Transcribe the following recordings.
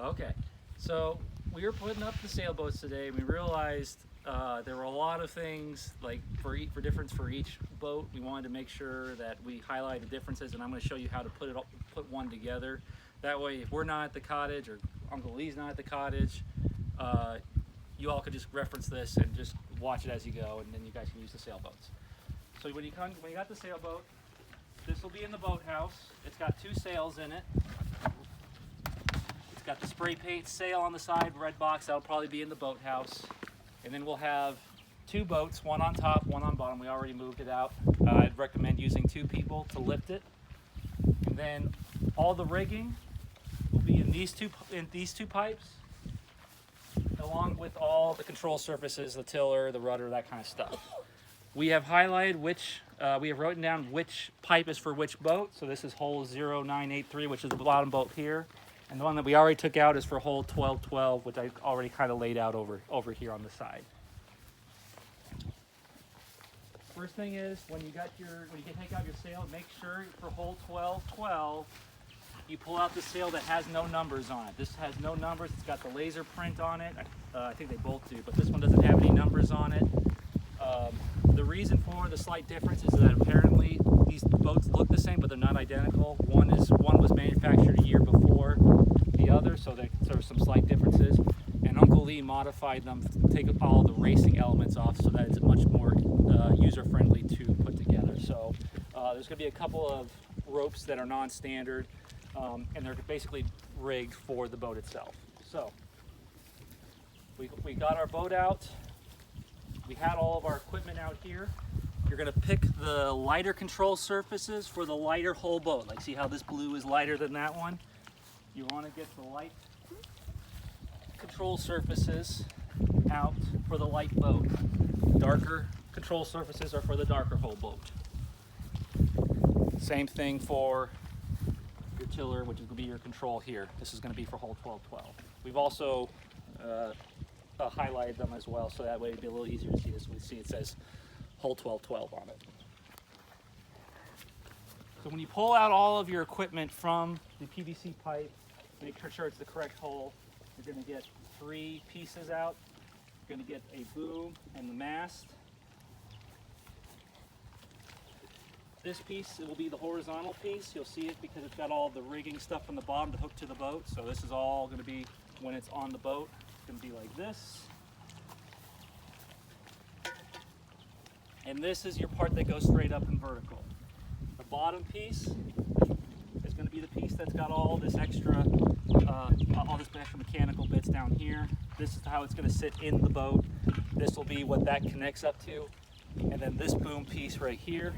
Okay, so we were putting up the sailboats today. We realized there were a lot of things like for difference for each boat. We wanted to make sure that we highlight the differences, and I'm going to show you how to put one together. That way, if we're not at the cottage or Uncle Lee's not at the cottage, you all could just reference this and just watch it as you go, and then you guys can use the sailboats. So when you got the sailboat, this will be in the boathouse. It's got two sails in it. It's got the spray paint sail on the side, red box. That'll probably be in the boathouse. And then we'll have two boats, one on top, one on bottom. We already moved it out. I'd recommend using two people to lift it. And then all the rigging will be in these two pipes, along with all the control surfaces, the tiller, the rudder, that kind of stuff. We have highlighted we have written down which pipe is for which boat. So this is hole 0983, which is the bottom boat here. And the one that we already took out is for hole 1212, which I already kind of laid out over here on the side. First thing is, when you take out your sail, make sure for hole 1212, you pull out the sail that has no numbers on it. This has no numbers. It's got the laser print on it. I think they both do, but this one doesn't have any numbers on it. The reason for the slight difference is that apparently these boats look the same, but they're not identical. One was manufactured a year before the other, so there are some slight differences. And Uncle Lee modified them to take all the racing elements off so that it's much more user-friendly to put together. So there's going to be a couple of ropes that are non-standard, and they're basically rigged for the boat itself. So we got our boat out. We had all of our equipment out here. You're going to pick the lighter control surfaces for the lighter whole boat. Like, see how this blue is lighter than that one? You want to get the light control surfaces out for the light boat. Darker control surfaces are for the darker whole boat. Same thing for your tiller, which is going to be your control here. This is going to be for hole 1212. We've also highlighted them as well, so that way it'd be a little easier to see this. We see it says hole 1212 on it. So when you pull out all of your equipment from the PVC pipe, make sure it's the correct hole. You're going to get three pieces out. You're going to get a boom and the mast. This piece will be the horizontal piece. You'll see it because it's got all the rigging stuff from the bottom to hook to the boat. So this is all going to be when it's on the boat. It's going to be like this. And this is your part that goes straight up and vertical. The bottom piece is going to be the piece that's got all this extra mechanical bits down here. This is how it's going to sit in the boat. This will be what that connects up to. And then this boom piece right here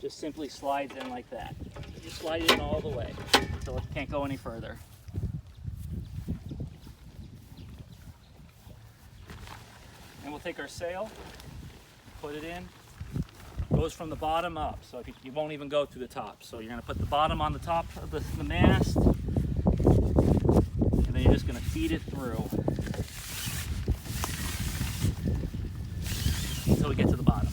just simply slides in like that. You slide it in all the way until it can't go any further. And we'll take our sail, put it in. Goes from the bottom up, so you won't even go through the top. So you're going to put the bottom on the top of the mast, and then you're just going to feed it through until we get to the bottom.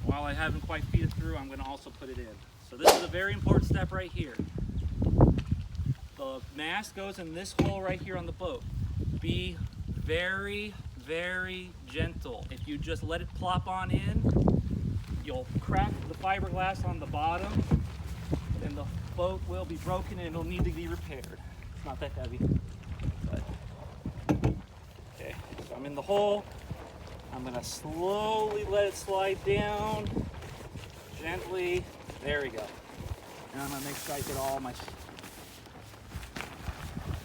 While I haven't quite feed it through, I'm going to also put it in. So this is a very important step right here. The mast goes in this hole right here on the boat. Be very, very gentle. If you just let it plop on in, you'll crack the fiberglass on the bottom, and the boat will be broken and it'll need to be repaired. It's not that heavy. But. Okay, so I'm in the hole. I'm going to slowly let it slide down, gently. There we go. And I'm going to make sure I get all my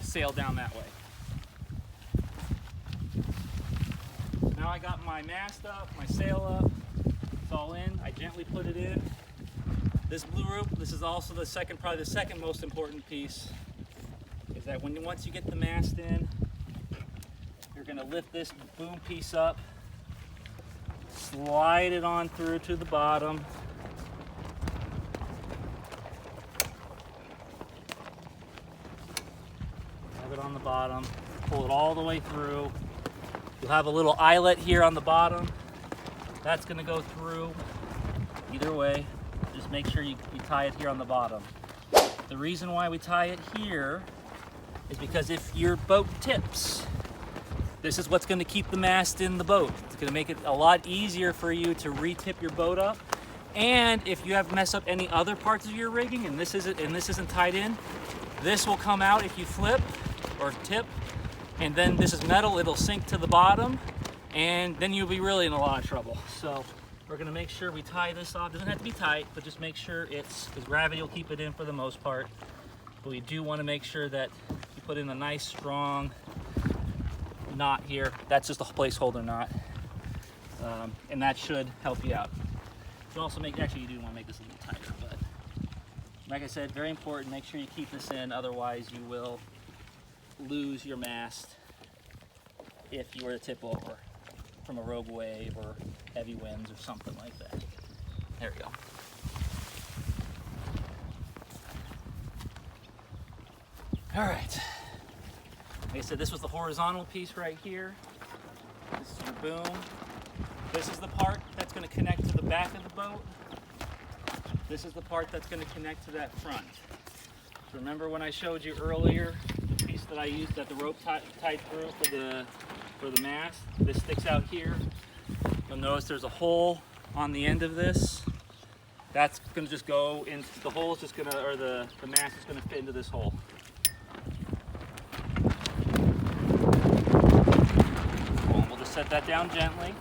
sail down that way. Now I got my mast up, my sail up. It's all in. I gently put it in. This blue rope, this is also probably the second most important piece, is that once you get the mast in, you're going to lift this boom piece up, slide it on through to the bottom, it on the bottom, pull it all the way through. You'll have a little eyelet here on the bottom. That's gonna go through either way. Just make sure you tie it here on the bottom. The reason why we tie it here is because if your boat tips, this is what's gonna keep the mast in the boat. It's gonna make it a lot easier for you to re-tip your boat up. And if you have messed up any other parts of your rigging and this isn't tied in, this will come out if you flip or tip, and then this is metal, it'll sink to the bottom, and then you'll be really in a lot of trouble. So we're gonna make sure we tie this off. It doesn't have to be tight, but just make sure because gravity will keep it in for the most part. But we do wanna make sure that you put in a nice strong knot here. That's just a placeholder knot. And that should help you out. You also actually you do want to make this a little tighter, but like I said, very important, make sure you keep this in, otherwise you will lose your mast if you were to tip over from a rogue wave or heavy winds or something like that. There we go. All right. Like I said, this was the horizontal piece right here. This is your boom. This is the part that's going to connect to the back of the boat. This is the part that's going to connect to that front. So remember when I showed you earlier the piece that I used that the rope tied through for the mast? This sticks out here. You'll notice there's a hole on the end of this. That's going to just go into the hole. Is just going to, or the mast is going to fit into this hole. Cool. We'll just set that down gently.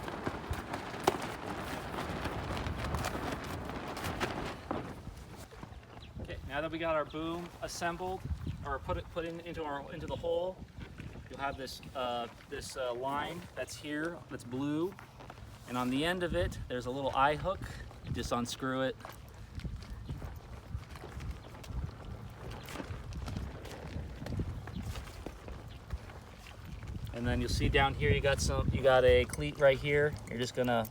Now that we got our boom assembled, or put into the hole, you'll have this line that's here, that's blue, and on the end of it, there's a little eye hook. You just unscrew it. And then you'll see down here you got a cleat right here. You're just gonna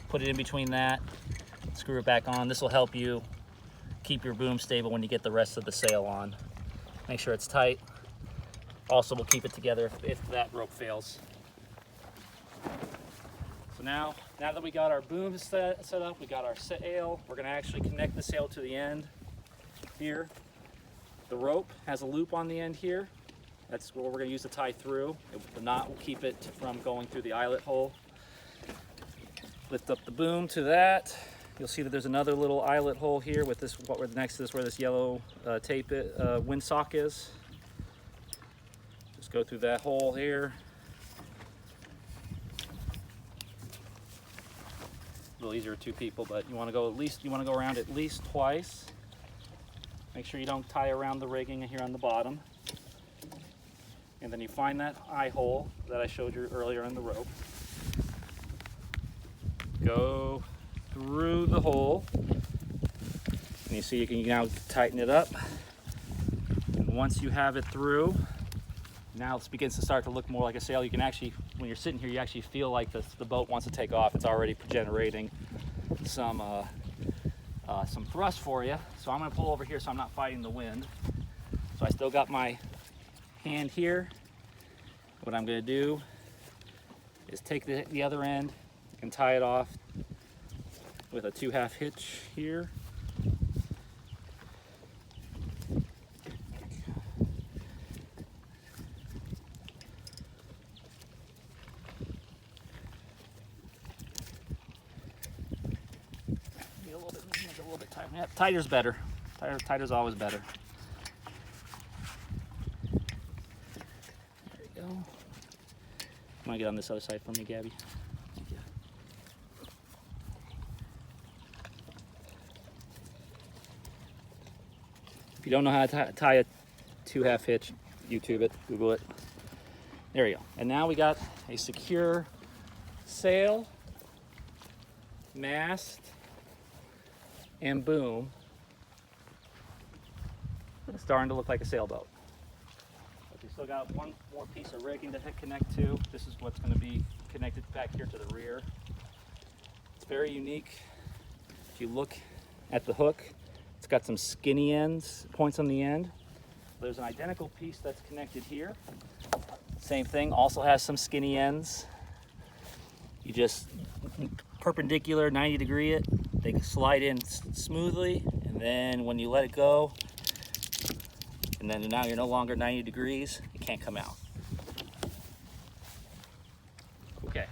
put it in between that, screw it back on. This will help you keep your boom stable when you get the rest of the sail on. Make sure it's tight. Also, will keep it together if that rope fails. So now that we got our boom set up, we got our sail, we're gonna actually connect the sail to the end here. The rope has a loop on the end here. That's what we're gonna use to tie through. The knot will keep it from going through the eyelet hole. Lift up the boom to that. You'll see that there's another little eyelet hole here with this, next to this where this yellow tape windsock is. Just go through that hole here. A little easier with two people, but you want to go around at least twice. Make sure you don't tie around the rigging here on the bottom. And then you find that eye hole that I showed you earlier in the rope. Go through the hole, and you see you can now tighten it up. And once you have it through, now it begins to start to look more like a sail. You can actually, when you're sitting here, you actually feel like the boat wants to take off. It's already generating some thrust for you. So I'm going to pull over here so I'm not fighting the wind. So I still got my hand here. What I'm going to do is take the other end and tie it off with a 2/2 hitch here. Make it a little bit tighter. Yeah, tighter's better. Tighter's always better. There you go. I'm gonna get on this other side for me, Gabby. If you don't know how to tie a 2/2 hitch, YouTube it, Google it. There you go. And now we got a secure sail, mast, and boom. It's starting to look like a sailboat. But we still got one more piece of rigging to connect to. This is what's going to be connected back here to the rear. It's very unique. If you look at the hook, it's got some skinny points on the end. there's an identical piece that's connected here. Same thing, also has some skinny ends. You just perpendicular 90-degree it, they slide in smoothly, and then when you let it go, and then now you're no longer 90 degrees, it can't come out. Okay,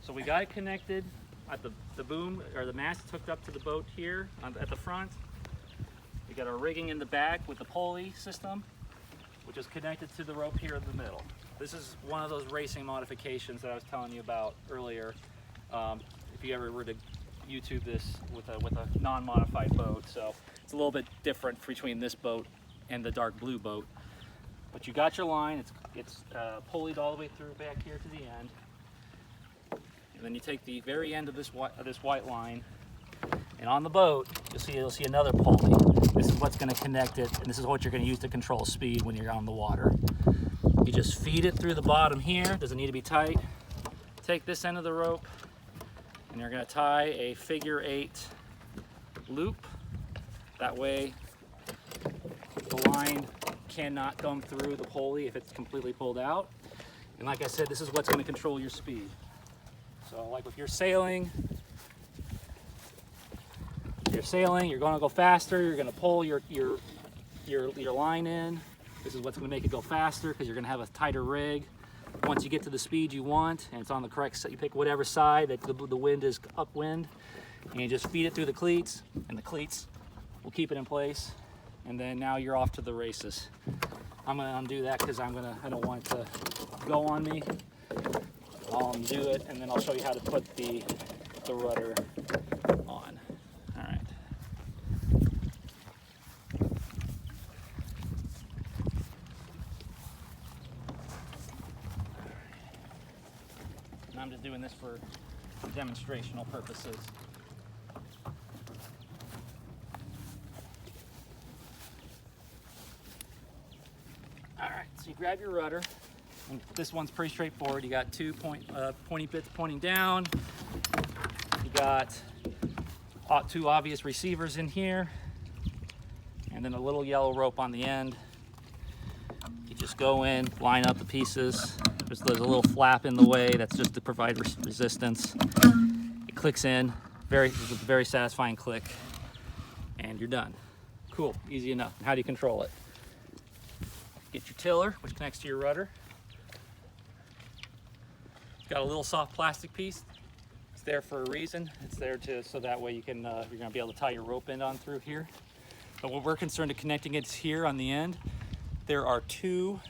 so we got it connected at the boom, or the mast hooked up to the boat here at the front. We got our rigging in the back with the pulley system, which is connected to the rope here in the middle. This is one of those racing modifications that I was telling you about earlier. If you ever were to YouTube this with a non-modified boat, so it's a little bit different between this boat and the dark blue boat. But you got your line; it's pulleyed all the way through back here to the end, and then you take the very end of this white line, and on the boat you'll see another pulley. This is what's going to connect it, and this is what you're going to use to control speed when you're on the water. You just feed it through the bottom here. Doesn't need to be tight. Take this end of the rope, and you're going to tie a figure 8 loop. That way the line cannot come through the pulley if it's completely pulled out. And like I said, this is what's going to control your speed. So like if you're sailing, you're going to go faster, you're going to pull your line in. This is what's going to make it go faster because you're going to have a tighter rig. Once you get to the speed you want, and it's on the correct side, you pick whatever side that the wind is upwind, and you just feed it through the cleats, and the cleats will keep it in place. And then now you're off to the races. I'm going to undo that because I don't want it to go on me. I'll undo it, and then I'll show you how to put the rudder on. All right. And I'm just doing this for demonstrational purposes. All right, so you grab your rudder. And this one's pretty straightforward. You got two pointy bits pointing down. You got two obvious receivers in here, and then a little yellow rope on the end. You just go in, line up the pieces. There's a little flap in the way. That's just to provide resistance. It clicks in, very satisfying click, and you're done. Cool, easy enough. How do you control it? Get your tiller, which connects to your rudder. It's got a little soft plastic piece. It's there for a reason. It's there so that way you can you're going to be able to tie your rope end on through here. But what we're concerned with connecting it here on the end. There are 2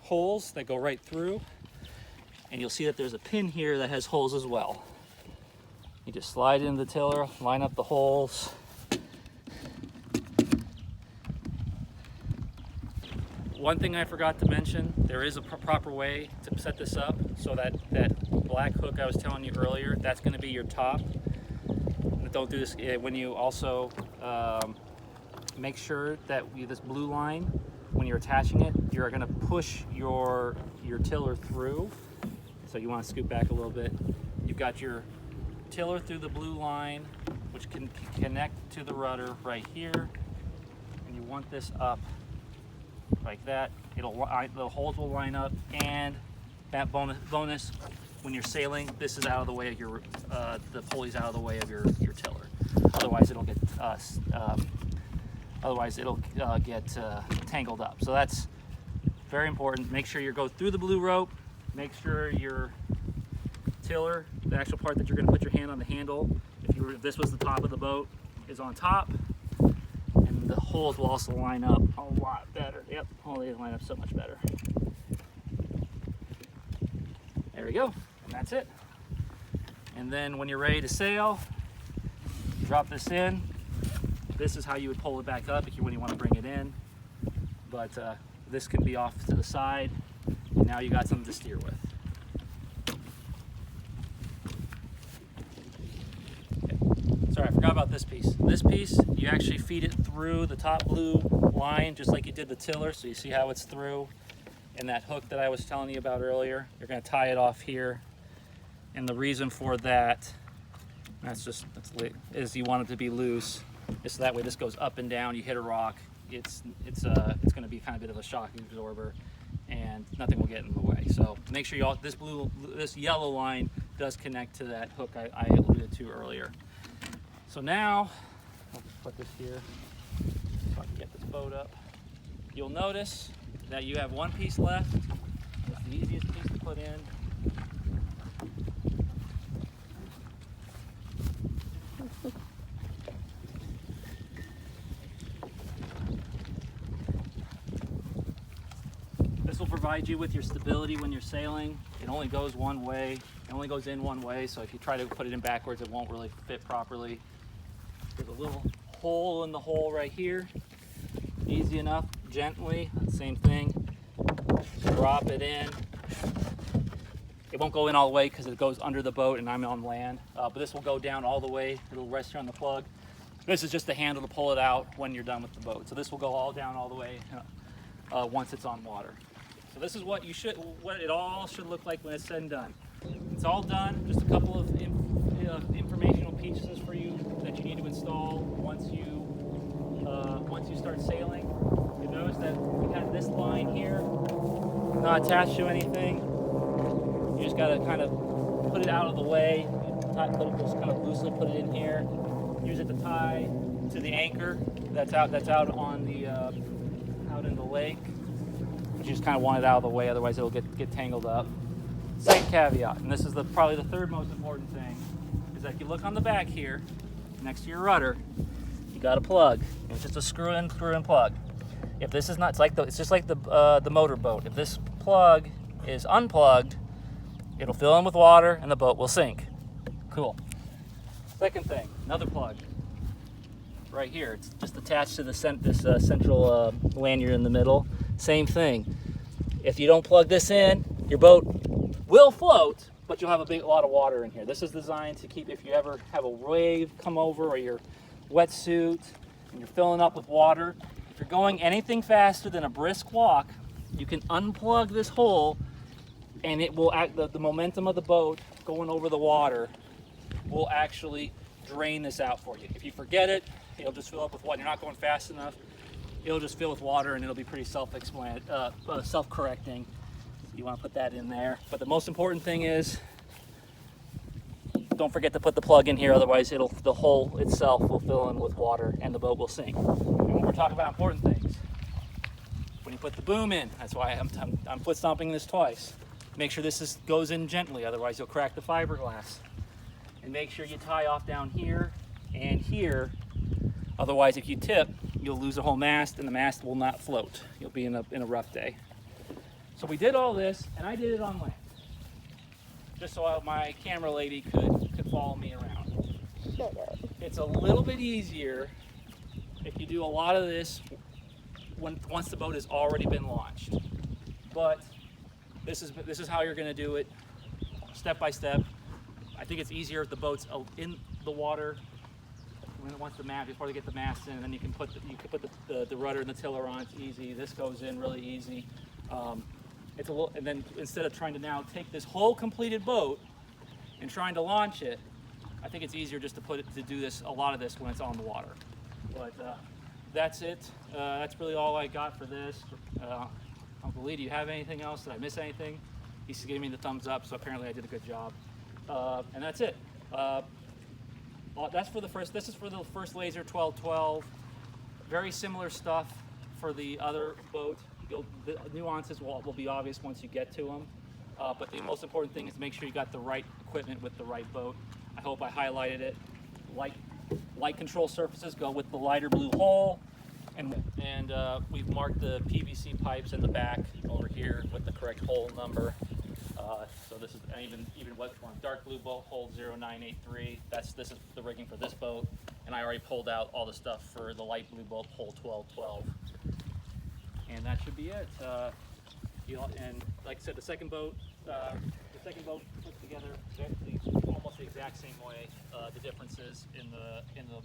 holes that go right through, and you'll see that there's a pin here that has holes as well. You just slide in the tiller, line up the holes. One thing I forgot to mention, there is a proper way to set this up so that black hook I was telling you earlier, that's going to be your top. Don't do this when you also make sure that this blue line, when you're attaching it, you're going to push your tiller through. So you want to scoot back a little bit. You've got your tiller through the blue line, which can connect to the rudder right here, and you want this up like that. The holes will line up, and that bonus when you're sailing, this is out of the way of your the pulley's out of the way of your tiller. Otherwise it'll get tangled up. So that's very important. Make sure you go through the blue rope. Make sure your tiller, the actual part that you're going to put your hand on the handle, if this was the top of the boat, is on top. And the holes will also line up a lot better. Yep, oh, they line up so much better. There we go, and that's it. And then when you're ready to sail, drop this in. This is how you would pull it back up when you want to bring it in. But this can be off to the side, and now you got something to steer with. Sorry, I forgot about this piece. This piece, you actually feed it through the top blue line, just like you did the tiller, so you see how it's through. And that hook that I was telling you about earlier, you're going to tie it off here. And the reason for that, is you want it to be loose. Just so that way this goes up and down, you hit a rock, it's going to be kind of a bit of a shock absorber, and nothing will get in the way. So make sure this yellow line does connect to that hook I alluded to earlier. So now I'll just put this here so I can get this boat up. You'll notice that you have one piece left. It's the easiest piece to put in. This will provide you with your stability when you're sailing. It only goes one way. It only goes in one way, so if you try to put it in backwards, it won't really fit properly. There's a little hole in the hole right here. Easy enough, gently, same thing. Drop it in. It won't go in all the way because it goes under the boat and I'm on land, but this will go down all the way. It'll rest here on the plug. This is just the handle to pull it out when you're done with the boat. So this will go all down all the way once it's on water. So this is what it all should look like when it's said and done. It's all done. Just a couple of informational pieces for you that you need to install once you start sailing. You notice that we have this line here, not attached to anything. You just got to kind of put it out of the way. Just kind of loosely put it in here. Use it to tie to the anchor that's out on the out in the lake. You just kind of want it out of the way, otherwise it'll get tangled up. Second caveat, and this is probably the third most important thing, is that if you look on the back here, next to your rudder, you got a plug. It's just a screw-in plug. If this is not, it's just like the motorboat. If this plug is unplugged, it'll fill in with water and the boat will sink. Cool. Second thing, another plug. Right here, it's just attached to this central lanyard in the middle. Same thing. If you don't plug this in, your boat will float, but you'll have a lot of water in here. This is designed to keep, if you ever have a wave come over or your wetsuit and you're filling up with water, if you're going anything faster than a brisk walk, you can unplug this hole and it will the momentum of the boat going over the water will actually drain this out for you. If you forget it, it'll just fill up with water. You're not going fast enough. It'll just fill with water and it'll be pretty self-correcting. You want to put that in there. But the most important thing is, don't forget to put the plug in here, otherwise the hole itself will fill in with water and the boat will sink. And when we're talking about important things, when you put the boom in, that's why I'm foot stomping this twice. Make sure this goes in gently, otherwise you'll crack the fiberglass. And make sure you tie off down here and here. Otherwise, if you tip, you'll lose the whole mast and the mast will not float. You'll be in a rough day. So we did all this, and I did it on land, just so my camera lady could follow me around. It's a little bit easier if you do a lot of this once the boat has already been launched. But this is how you're going to do it, step by step. I think it's easier if the boat's in the water before they get the mast in, and then you can put the rudder and the tiller on. It's easy. This goes in really easy. And then instead of trying to now take this whole completed boat and trying to launch it, I think it's easier just to do a lot of this when it's on the water. But that's it. That's really all I got for this. Uncle Lee, do you have anything else? Did I miss anything? He's giving me the thumbs up, so apparently I did a good job. And that's it. This is for the first laser 1212. Very similar stuff for the other boat. The nuances will be obvious once you get to them. But the most important thing is to make sure you got the right equipment with the right boat. I hope I highlighted it. Light control surfaces go with the lighter blue hole. And we've marked the PVC pipes in the back over here with the correct hole number. So this is even wet one. Dark blue boat hole 0983. This is the rigging for this boat, and I already pulled out all the stuff for the light blue boat hole 1212. And that should be it. And like I said, the second boat put together almost the exact same way. The differences in the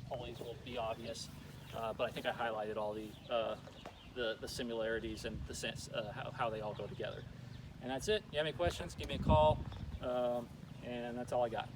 pulleys will be obvious, but I think I highlighted all the similarities and the sense how they all go together. And that's it. If you have any questions, give me a call, and that's all I got.